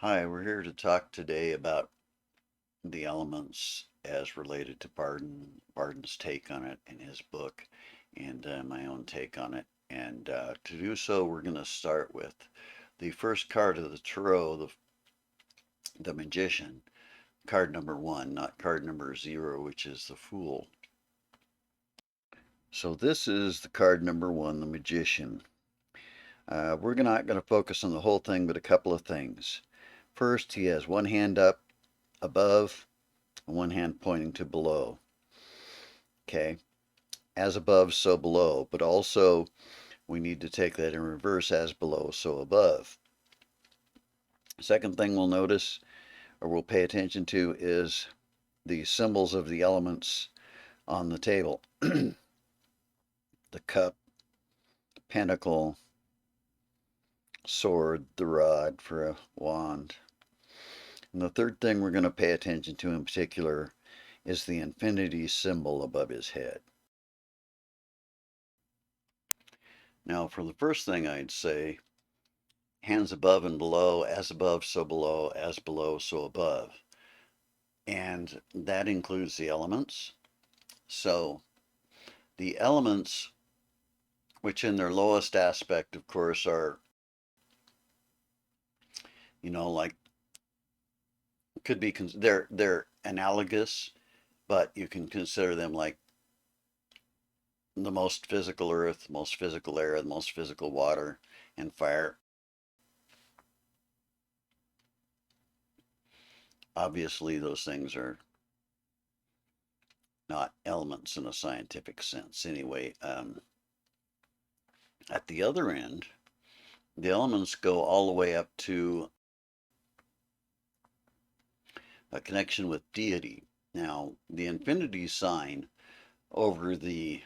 Hi, we're here to talk today about the elements as related to Bardon's take on it in his book, and my own take on it. And to do so, we're going to start with the first card of the tarot, the Magician, card number 1, not card number 0, which is the Fool. So this is the card number 1, the Magician. We're not going to focus on the whole thing, but a couple of things. First, he has one hand up above, one hand pointing to below. Okay, as above, so below, but also we need to take that in reverse, as below, so above. Second thing we'll notice, or we'll pay attention to, is the symbols of the elements on the table. The cup, pentacle, sword, the rod for a wand. And the third thing we're going to pay attention to in particular is the infinity symbol above his head. Now, for the first thing I'd say, hands above and below, as above, so below, as below, so above. And that includes the elements. So the elements, which in their lowest aspect, of course, are, like, could be, they're analogous, but you can consider them like the most physical earth, most physical air, the most physical water, and fire. Obviously, those things are not elements in a scientific sense. Anyway, at the other end, the elements go all the way up to a connection with deity. Now, the infinity sign over the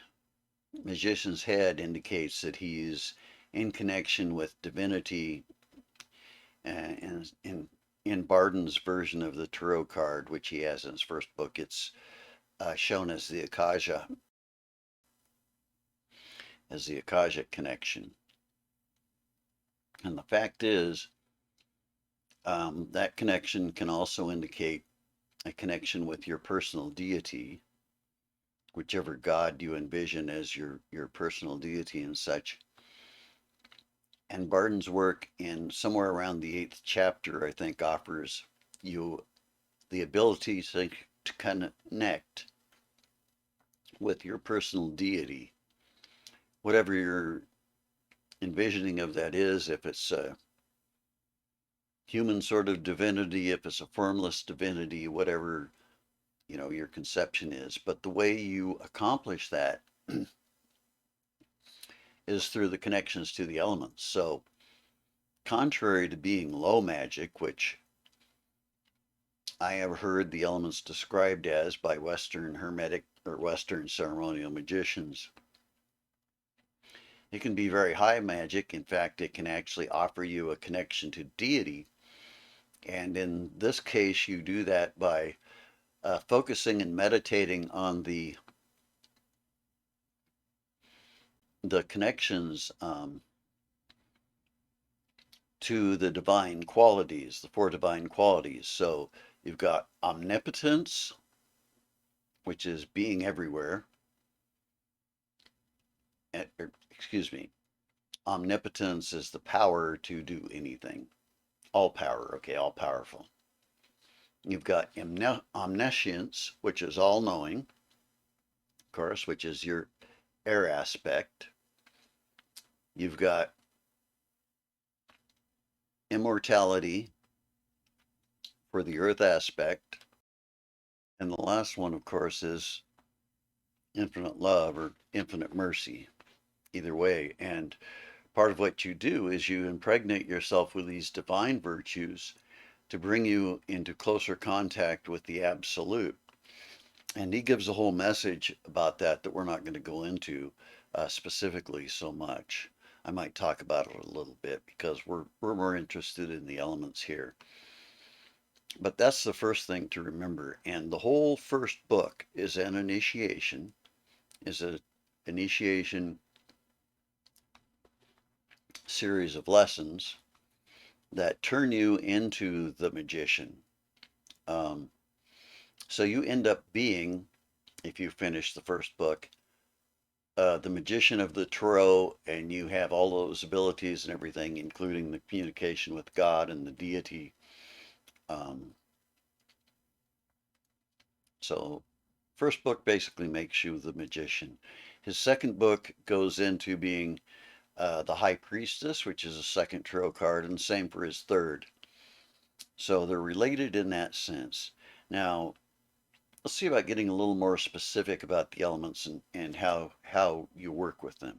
magician's head indicates that he's in connection with divinity. And in Bardon's version of the tarot card, which he has in his first book, it's shown as the Akasha, as the Akashic connection. And the fact is, that connection can also indicate a connection with your personal deity, whichever God you envision as your personal deity and such. And Bardon's work in somewhere around the 8th chapter, I think, offers you the ability to connect with your personal deity, whatever your envisioning of that is, if it's a human sort of divinity, if it's a formless divinity, whatever your conception is. But the way you accomplish that is through the connections to the elements. So contrary to being low magic, which I have heard the elements described as by Western Hermetic or Western ceremonial magicians, it can be very high magic. In fact, it can actually offer you a connection to deity. And in this case, you do that by focusing and meditating on the connections to the divine qualities, the 4 divine qualities. So you've got omnipotence, which is being everywhere. Excuse me. Omnipotence is the power to do anything. All power, okay, all powerful. You've got omniscience, which is all knowing, of course, which is your air aspect. You've got immortality for the earth aspect. And the last one, of course, is infinite love or infinite mercy, either way. And part of what you do is you impregnate yourself with these divine virtues to bring you into closer contact with the absolute. And he gives a whole message about that we're not going to go into specifically so much. I might talk about it a little bit because we're more interested in the elements here. But that's the first thing to remember. And the whole first book is an initiation, is an initiation series of lessons that turn you into the magician. Um, so you end up being, if you finish the first book, the magician of the tarot, and you have all those abilities and everything, including the communication with God and the deity. Um, so, first book basically makes you the magician. His second book goes into being the high priestess, which is a second tarot card, and same for his third. So they're related in that sense. Now, let's see about getting a little more specific about the elements and how you work with them.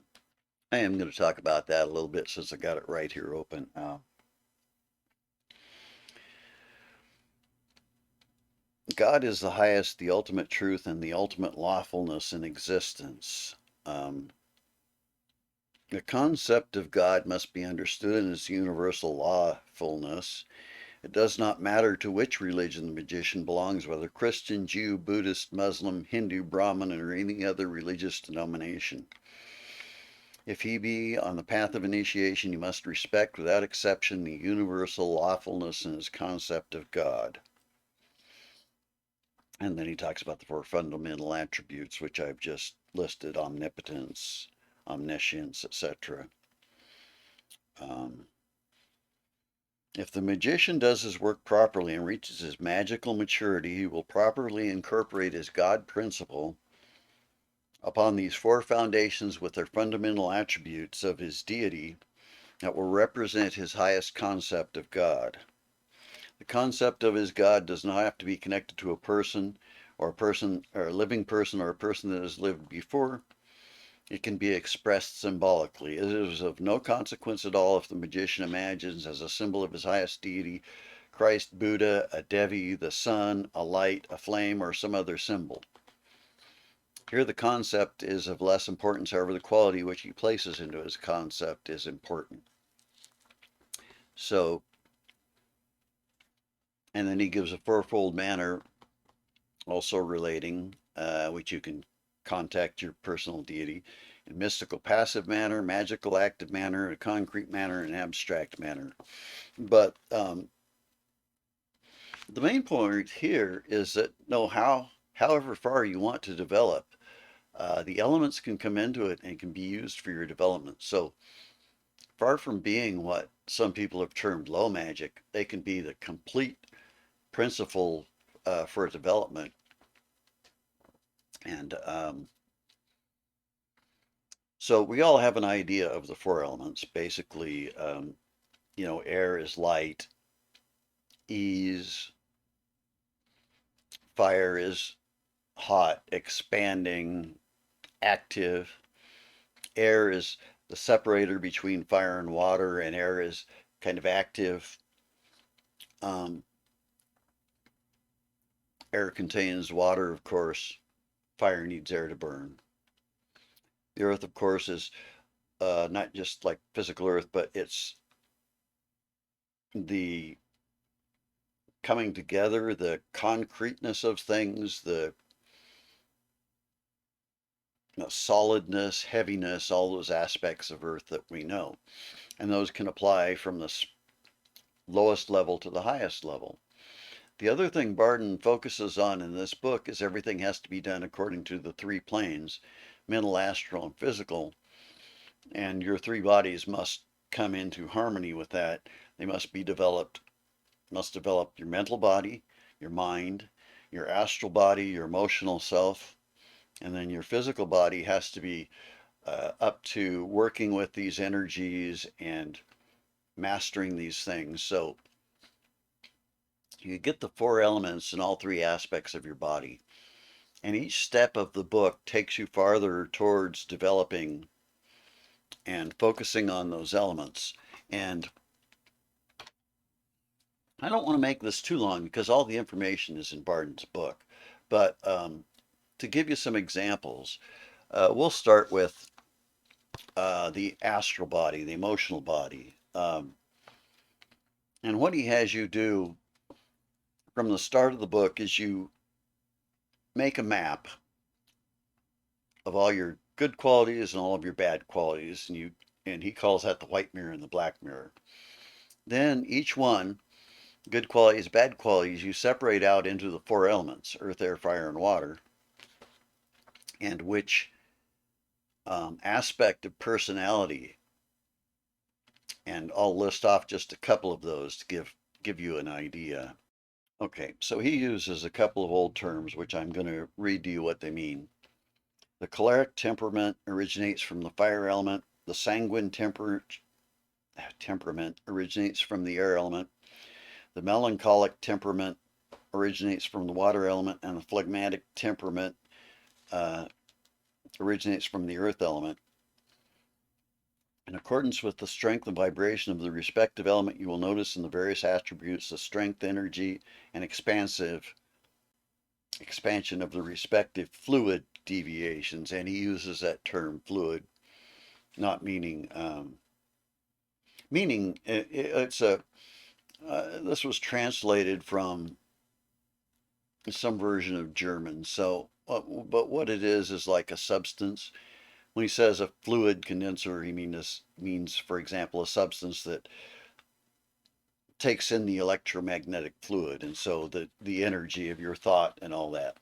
I am going to talk about that a little bit since I got it right here open. God is the highest, the ultimate truth, and the ultimate lawfulness in existence. Um, the concept of God must be understood in its universal lawfulness. It does not matter to which religion the magician belongs, whether Christian, Jew, Buddhist, Muslim, Hindu, Brahmin, or any other religious denomination. If he be on the path of initiation, you must respect without exception the universal lawfulness in his concept of God. And then he talks about the four fundamental attributes, which I've just listed: omnipotence, omniscience, etc. If the magician does his work properly and reaches his magical maturity, he will properly incorporate his God principle upon these four foundations with their fundamental attributes of his deity that will represent his highest concept of God. The concept of his God does not have to be connected to a person or a living person or a person that has lived before. It can be expressed symbolically. It is of no consequence at all if the magician imagines as a symbol of his highest deity Christ, Buddha, a Devi, the sun, a light, a flame, or some other symbol. Here the concept is of less importance, however the quality which he places into his concept is important. So, and then he gives a fourfold manner also relating, which you can contact your personal deity in mystical passive manner, magical active manner, a concrete manner, and abstract manner. But the main point here is that however far you want to develop, the elements can come into it and can be used for your development. So far from being what some people have termed low magic, they can be the complete principle for development. And so we all have an idea of the four elements. Basically, air is light, ease, fire is hot, expanding, active. Air is the separator between fire and water, and air is kind of active. Um, Air contains water, of course. Fire needs air to burn. The earth, of course, is not just like physical earth, but it's the coming together, the concreteness of things, the solidness, heaviness, all those aspects of earth that we know. And those can apply from the lowest level to the highest level. The other thing Bardon focuses on in this book is everything has to be done according to the three planes: mental, astral, and physical. And your three bodies must come into harmony with that. They must develop your mental body, your mind, your astral body, your emotional self, and then your physical body has to be up to working with these energies and mastering these things. So you get the four elements in all three aspects of your body. And each step of the book takes you farther towards developing and focusing on those elements. And I don't want to make this too long because all the information is in Bardon's book. But to give you some examples, we'll start with the astral body, the emotional body. And what he has you do from the start of the book is you make a map of all your good qualities and all of your bad qualities, and he calls that the white mirror and the black mirror. Then each one, good qualities, bad qualities, you separate out into the four elements: earth, air, fire, and water, and which aspect of personality. And I'll list off just a couple of those to give you an idea. Okay, so he uses a couple of old terms, which I'm going to read to you what they mean. The choleric temperament originates from the fire element. The sanguine temperament originates from the air element. The melancholic temperament originates from the water element, and the phlegmatic temperament uh, originates from the earth element. In accordance with the strength and vibration of the respective element, you will notice in the various attributes the strength, energy, and expansion of the respective fluid deviations. And he uses that term fluid, not meaning it's a this was translated from some version of German. So, but what it is like a substance. When he says a fluid condenser, he means, for example, a substance that takes in the electromagnetic fluid, and so the energy of your thought and all that.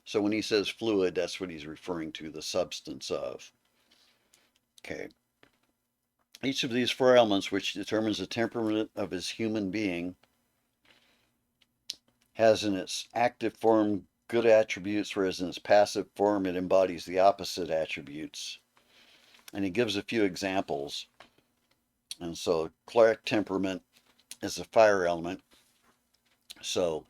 So when he says fluid, that's what he's referring to, the substance of. Okay. Each of these four elements, which determines the temperament of his human being, has in its active form good attributes, whereas in its passive form it embodies the opposite attributes. And he gives a few examples. And so choleric temperament is the fire element. So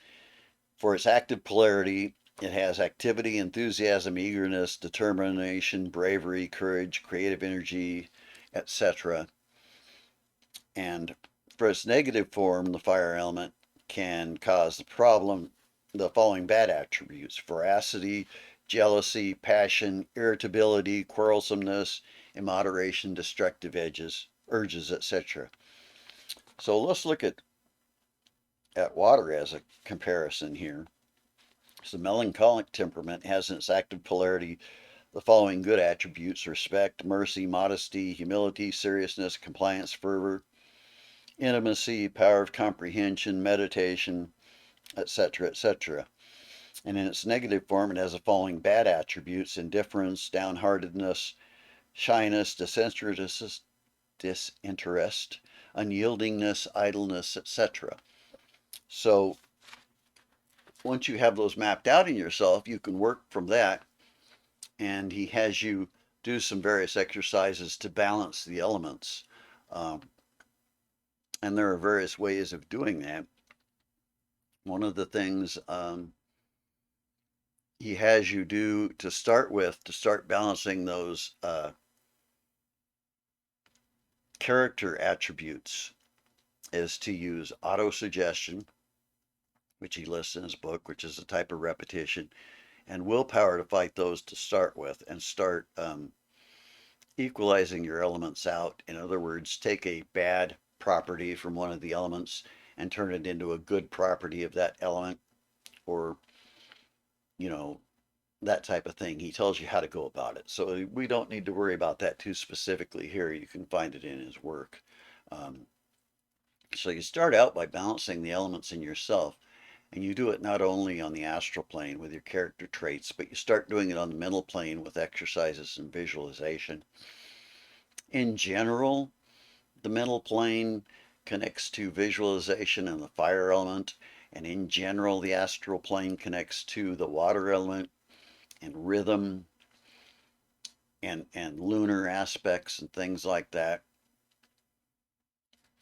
for its active polarity, it has activity, enthusiasm, eagerness, determination, bravery, courage, creative energy, etc. And for its negative form, the fire element can cause the following bad attributes: voracity, jealousy, passion, irritability, quarrelsomeness, immoderation, destructive urges, etc. So let's look at water as a comparison here. So the melancholic temperament has in its active polarity the following good attributes: respect, mercy, modesty, humility, seriousness, compliance, fervor, intimacy, power of comprehension, meditation, etc., etc. And in its negative form, it has the following bad attributes: indifference, downheartedness, shyness, disinterest, unyieldingness, idleness, etc. So once you have those mapped out in yourself, you can work from that. And he has you do some various exercises to balance the elements. Um, and there are various ways of doing that. One of the things he has you do to start with, to start balancing those character attributes, is to use autosuggestion, which he lists in his book, which is a type of repetition, and willpower to fight those to start with, and start equalizing your elements out. In other words, take a bad property from one of the elements and turn it into a good property of that element, or, you know, that type of thing. He tells you how to go about it. So we don't need to worry about that too specifically here. You can find it in his work. Um, so you start out by balancing the elements in yourself. And you do it not only on the astral plane with your character traits, but you start doing it on the mental plane with exercises and visualization. In general, the mental plane connects to visualization and the fire element. And in general, the astral plane connects to the water element and rhythm and lunar aspects and things like that.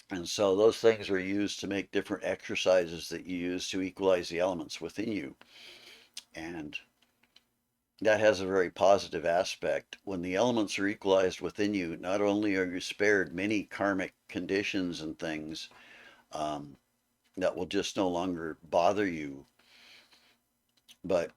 And so those things are used to make different exercises that you use to equalize the elements within you. And that has a very positive aspect. When the elements are equalized within you, not only are you spared many karmic conditions and things that will just no longer bother you, but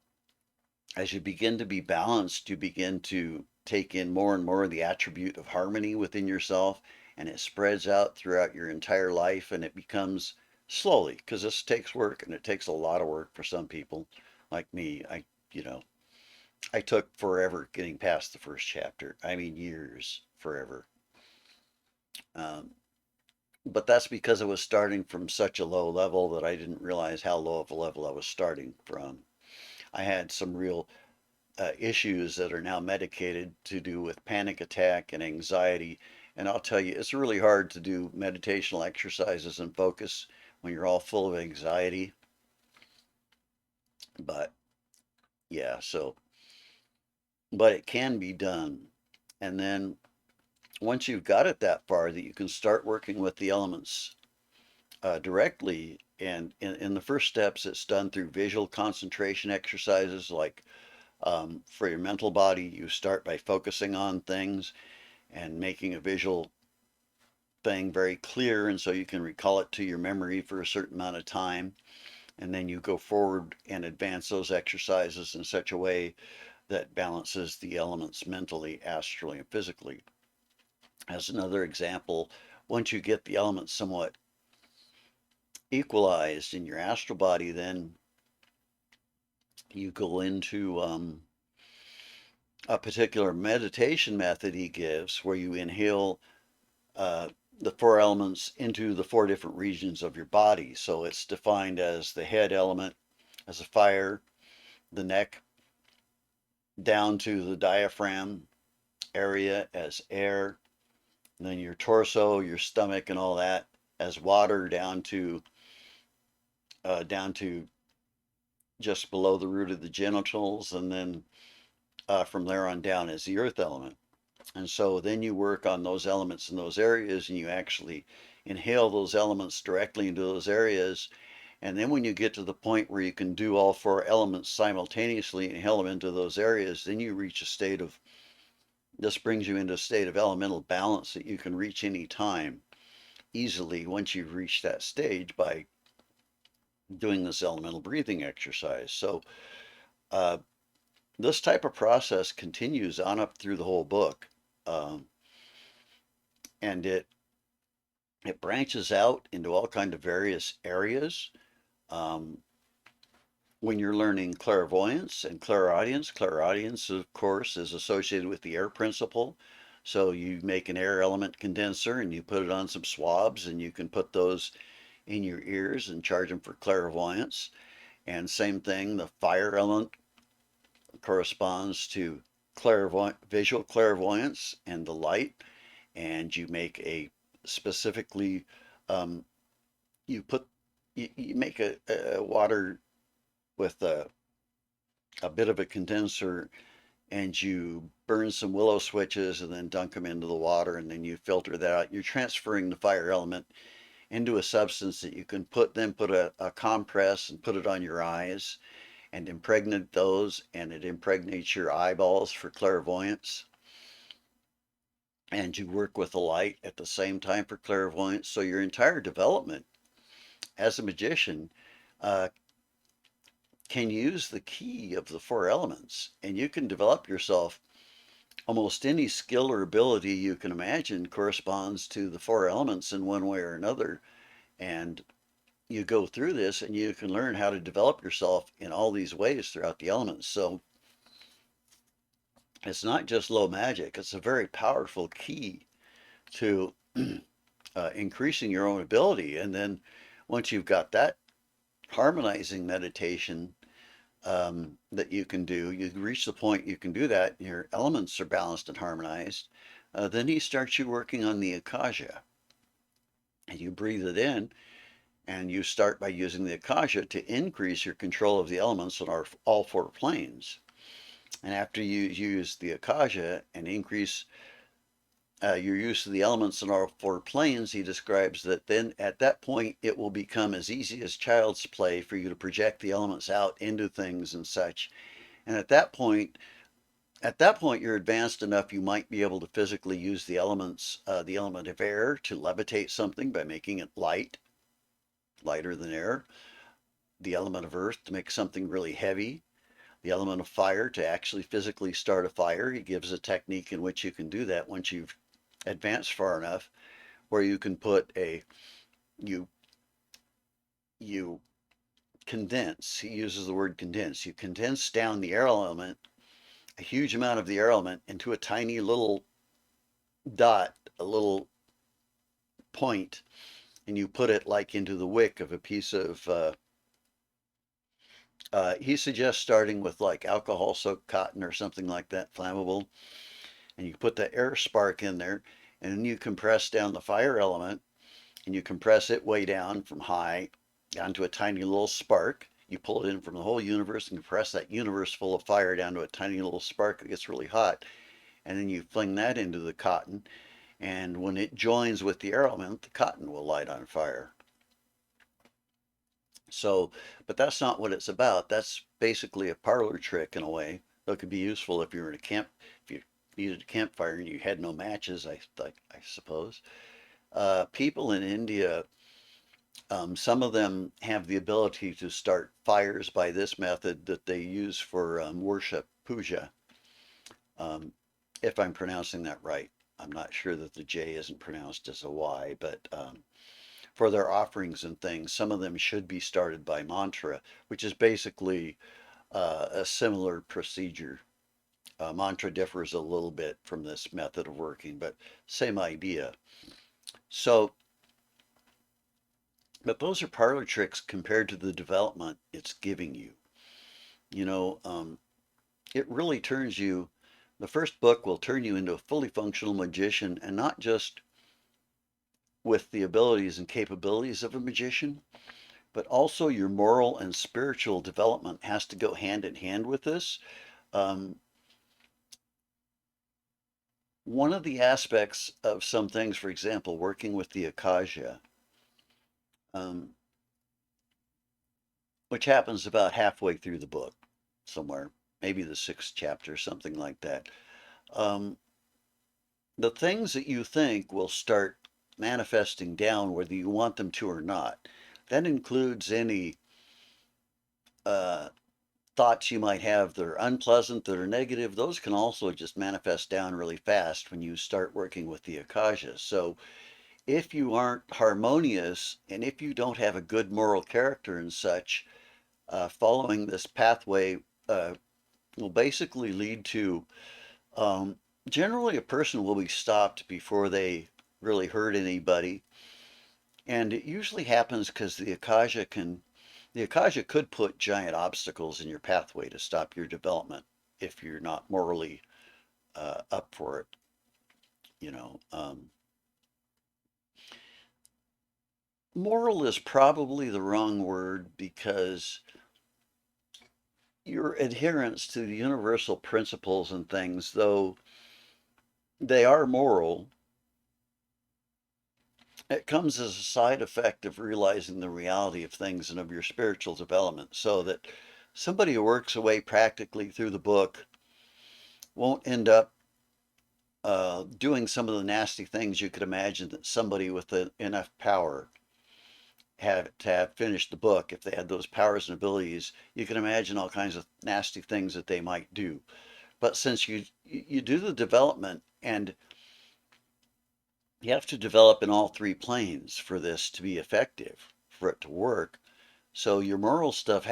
as you begin to be balanced, you begin to take in more and more of the attribute of harmony within yourself, and it spreads out throughout your entire life, and it becomes slowly, because this takes work, and it takes a lot of work for some people like me. I took forever getting past the first chapter. I mean, years, forever. Um, but that's because I was starting from such a low level that I didn't realize how low of a level I was starting from. I had some real issues that are now medicated to do with panic attack and anxiety. And I'll tell you, it's really hard to do meditational exercises and focus when you're all full of anxiety. But yeah, so, but it can be done. And then once you've got it that far that you can start working with the elements directly, and in the first steps, it's done through visual concentration exercises like for your mental body, you start by focusing on things and making a visual thing very clear, and so you can recall it to your memory for a certain amount of time. And then you go forward and advance those exercises in such a way that balances the elements mentally, astrally, and physically. As another example, once you get the elements somewhat equalized in your astral body, then you go into a particular meditation method he gives where you inhale uh, the four elements into the four different regions of your body. So it's defined as the head element as a fire, the neck down to the diaphragm area as air, and then your torso, your stomach, and all that as water down to just below the root of the genitals, and then from there on down as the earth element. And so then you work on those elements in those areas, and you actually inhale those elements directly into those areas. And then when you get to the point where you can do all four elements simultaneously, inhale them into those areas, then you reach a state of, this brings you into a state of elemental balance that you can reach any time easily once you've reached that stage by doing this elemental breathing exercise. So uh, this type of process continues on up through the whole book. Um, and it branches out into all kind of various areas. Um, when you're learning clairvoyance and clairaudience, clairaudience, of course, is associated with the air principle. So you make an air element condenser and you put it on some swabs, and you can put those in your ears and charge them for clairvoyance. And same thing, the fire element corresponds to visual clairvoyance and the light. And you make a specifically, um, you put, you make a water with a bit of a condenser, and you burn some willow switches and then dunk them into the water, and then you filter that out. You're transferring the fire element into a substance that you can put a compress and put it on your eyes and impregnate those, and it impregnates your eyeballs for clairvoyance. And you work with the light at the same time for clairvoyance. So your entire development as a magician uh, can use the key of the four elements, and you can develop yourself. Almost any skill or ability you can imagine corresponds to the four elements in one way or another. And you go through this and you can learn how to develop yourself in all these ways throughout the elements. So it's not just low magic, it's a very powerful key to increasing your own ability. And then once you've got that harmonizing meditation that you can do, you reach the point you can do that, your elements are balanced and harmonized. Then he starts you working on the Akasha. And you breathe it in, and you start by using the Akasha to increase your control of the elements on all four planes. And after you use the Akasha and increase your use of the elements in all four planes, he describes that then at that point it will become as easy as child's play for you to project the elements out into things and such. And at that point, you're advanced enough you might be able to physically use the elements, the element of air to levitate something by making it light, lighter than air, the element of earth to make something really heavy, the element of fire to actually physically start a fire. He gives a technique in which you can do that once you've advanced far enough, where you can put you, you condense, he uses the word condense, you condense down the air element, a huge amount of the air element into a tiny little dot, a little point and you put it like into the wick of a piece of, he suggests starting with like alcohol soaked cotton or something like that, flammable, and you put the air spark in there, and then you compress down the fire element, and you compress it way down from high down to a tiny little spark. You pull it in from the whole universe and compress that universe full of fire down to a tiny little spark that gets really hot, and then you fling that into the cotton, and when it joins with the air element, the cotton will light on fire. So, but that's not what it's about. That's basically a parlor trick in a way. That could be useful if you're in a camp, if you needed a campfire and you had no matches, I suppose. People in India, some of them have the ability to start fires by this method that they use for worship, puja, um, if I'm pronouncing that right. I'm not sure that the J isn't pronounced as a Y, but for their offerings and things, some of them should be started by mantra, which is basically a similar procedure. Mantra differs a little bit from this method of working, but same idea. So, but those are parlor tricks compared to the development it's giving you. You know, it really turns you, the first book will turn you into a fully functional magician, and not just with the abilities and capabilities of a magician, but also your moral and spiritual development has to go hand in hand with this. Um, One of the aspects of some things, for example, working with the Akasha, um, which happens about halfway through the book, somewhere, maybe the sixth chapter, something like that. Um, the things that you think will start manifesting down, whether you want them to or not. That includes any uh, thoughts you might have that are unpleasant, that are negative. Those can also just manifest down really fast when you start working with the Akasha. So if you aren't harmonious and if you don't have a good moral character and such, following this pathway will basically lead to um, generally a person will be stopped before they really hurt anybody. And it usually happens because the Akasha could put giant obstacles in your pathway to stop your development if you're not morally up for it, you know. Moral is probably the wrong word because your adherence to the universal principles and things, though they are moral, it comes as a side effect of realizing the reality of things and of your spiritual development. So that somebody who works away practically through the book won't end up doing some of the nasty things you could imagine that somebody with enough power had to have finished the book. If they had those powers and abilities, you can imagine all kinds of nasty things that they might do. But since you do the development, and you have to develop in all three planes for this to be effective, for it to work. So your moral stuff,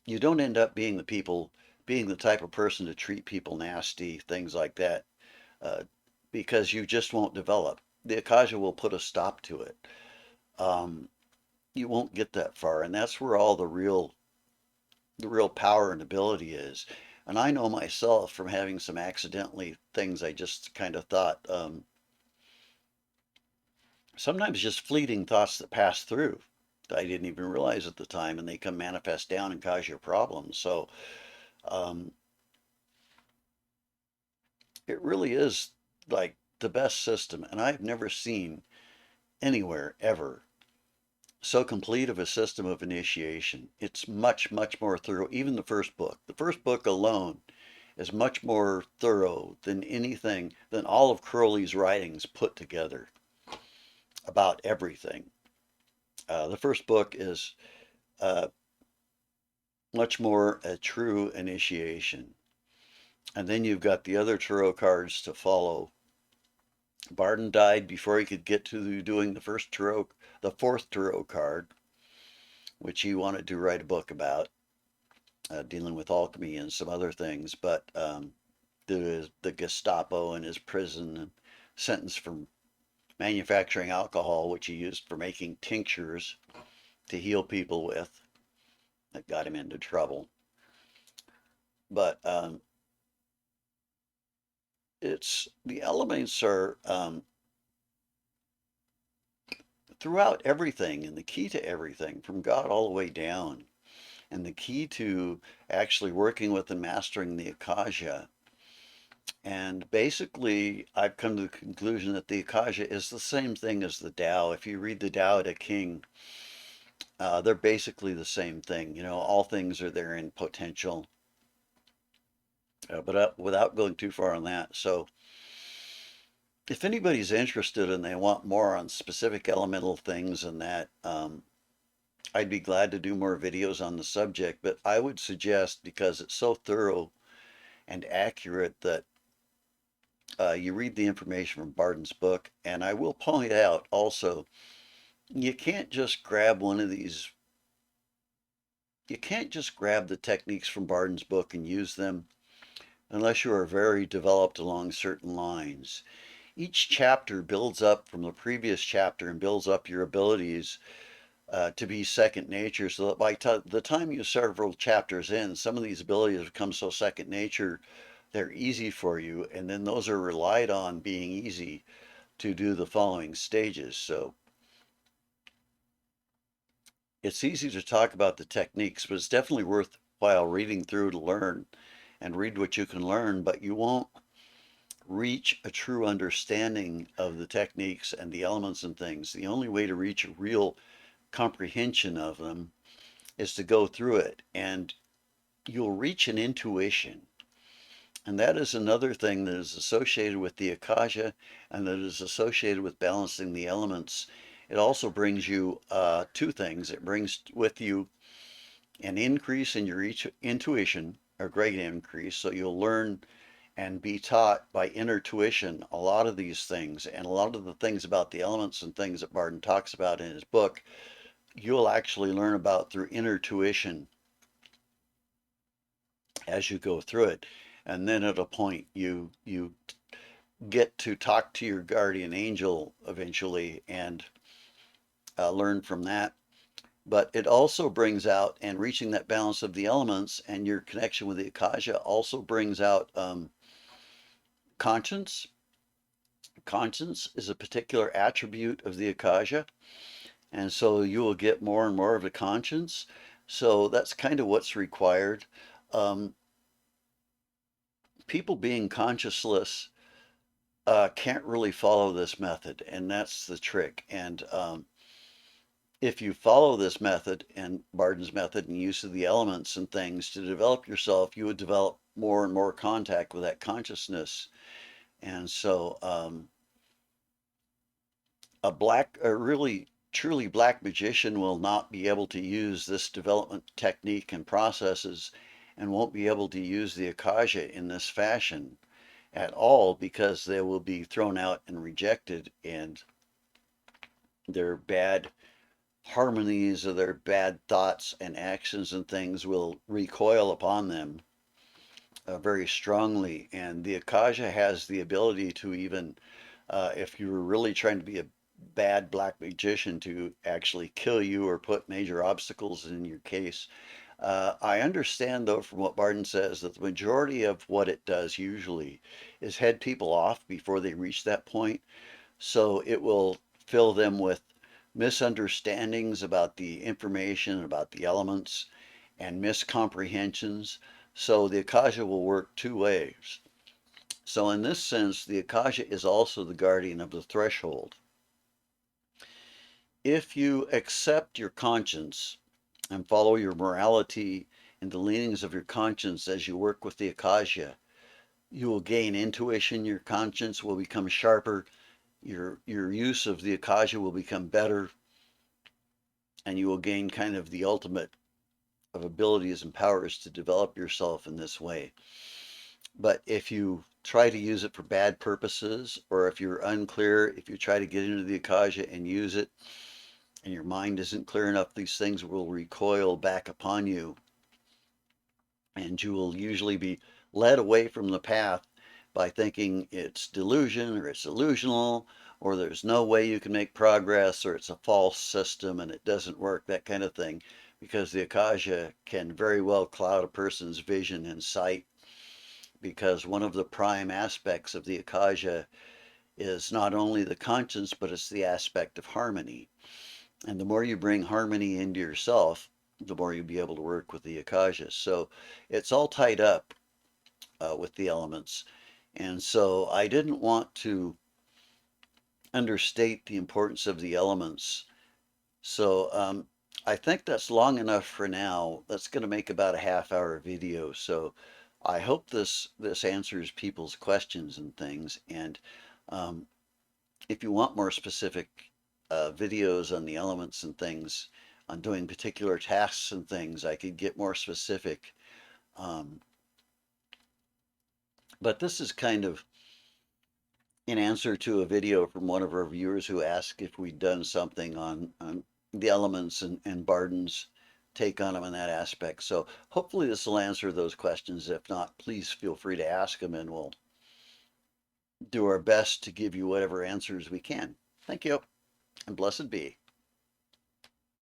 you don't end up being the type of person to treat people nasty, things like that, uh, because you just won't develop. The Akasha will put a stop to it. Um, you won't get that far, and that's where all the real power and ability is. And I know myself from having some accidentally things I just kind of thought, sometimes just fleeting thoughts that pass through that I didn't even realize at the time, and they come manifest down and cause you problems. So um, it really is like the best system, and I've never seen anywhere ever so complete of a system of initiation. It's much, much more thorough. Even the first book. The first book alone is much more thorough than anything, than all of Crowley's writings put together about everything. The first book is uh, much more a true initiation. And then you've got the other tarot cards to follow. Bardon died before he could get to doing the fourth tarot card, which he wanted to write a book about, dealing with alchemy and some other things. But the Gestapo and his prison and sentence from manufacturing alcohol, which he used for making tinctures to heal people with. That got him into trouble. But it's the elements are throughout everything, and the key to everything, from God all the way down. And the key to actually working with and mastering the Akasha. And basically, I've come to the conclusion that the Akasha is the same thing as the Tao. If you read the Tao Te King, they're basically the same thing. You know, all things are there in potential. But without going too far on that, so if anybody's interested and they want more on specific elemental things and that, I'd be glad to do more videos on the subject. But I would suggest, because it's so thorough and accurate, that you read the information from Bardon's book. And I will point out also, you can't just grab one of these. You can't just grab the techniques from Bardon's book and use them unless you are very developed along certain lines. Each chapter builds up from the previous chapter and builds up your abilities to be second nature, so that by the time you're several chapters in, some of these abilities become so second nature they're easy for you, and then those are relied on being easy to do the following stages. So it's easy to talk about the techniques, but it's definitely worthwhile reading through to learn and read what you can learn, but you won't reach a true understanding of the techniques and the elements and things. The only way to reach a real comprehension of them is to go through it, and you'll reach an intuition. And that is another thing that is associated with the Akasha and that is associated with balancing the elements. It also brings you two things. It brings with you an increase in your intuition, a great increase. So you'll learn and be taught by inner tuition a lot of these things, and a lot of the things about the elements and things that Bardon talks about in his book, you'll actually learn about through inner tuition as you go through it. And then at a point you get to talk to your guardian angel eventually and learn from that. But it also brings out, and reaching that balance of the elements and your connection with the Akasha also brings out conscience. Conscience is a particular attribute of the Akasha, and so you will get more and more of a conscience. So that's kind of what's required. Um, People being conscienceless can't really follow this method, and that's the trick. And if you follow this method and Bardon's method and use of the elements and things to develop yourself, you would develop more and more contact with that consciousness. And so a really truly black magician will not be able to use this development technique and processes and won't be able to use the Akasha in this fashion at all, because they will be thrown out and rejected, and their bad harmonies or their bad thoughts and actions and things will recoil upon them very strongly. And the Akasha has the ability to even, if you were really trying to be a bad black magician, to actually kill you or put major obstacles in your case. I understand, though, from what Bardon says, that the majority of what it does usually is head people off before they reach that point. So it will fill them with misunderstandings about the information, about the elements, and miscomprehensions. So the Akasha will work two ways. So in this sense, the Akasha is also the guardian of the threshold. If you accept your conscience and follow your morality and the leanings of your conscience as you work with the Akasha, you will gain intuition. Your conscience will become sharper. Your use of the Akasha will become better, and you will gain kind of the ultimate of abilities and powers to develop yourself in this way. But if you try to use it for bad purposes, or if you're unclear, if you try to get into the Akasha and use it, and your mind isn't clear enough, these things will recoil back upon you, and you will usually be led away from the path by thinking it's delusion or it's illusional, or there's no way you can make progress, or it's a false system and it doesn't work, that kind of thing, because the Akasha can very well cloud a person's vision and sight, because one of the prime aspects of the Akasha is not only the conscience, but it's the aspect of harmony. And the more you bring harmony into yourself, the more you'll be able to work with the Akasha. So it's all tied up with the elements. And so I didn't want to understate the importance of the elements. So I think that's long enough for now. That's going to make about a half-hour video. So I hope this answers people's questions and things. And um, if you want more specific videos on the elements and things, on doing particular tasks and things, I could get more specific. Um, but this is kind of in answer to a video from one of our viewers who asked if we'd done something on the elements and Bardon's take on them in that aspect. So hopefully this will answer those questions. If not, please feel free to ask them and we'll do our best to give you whatever answers we can. Thank you, and blessed be.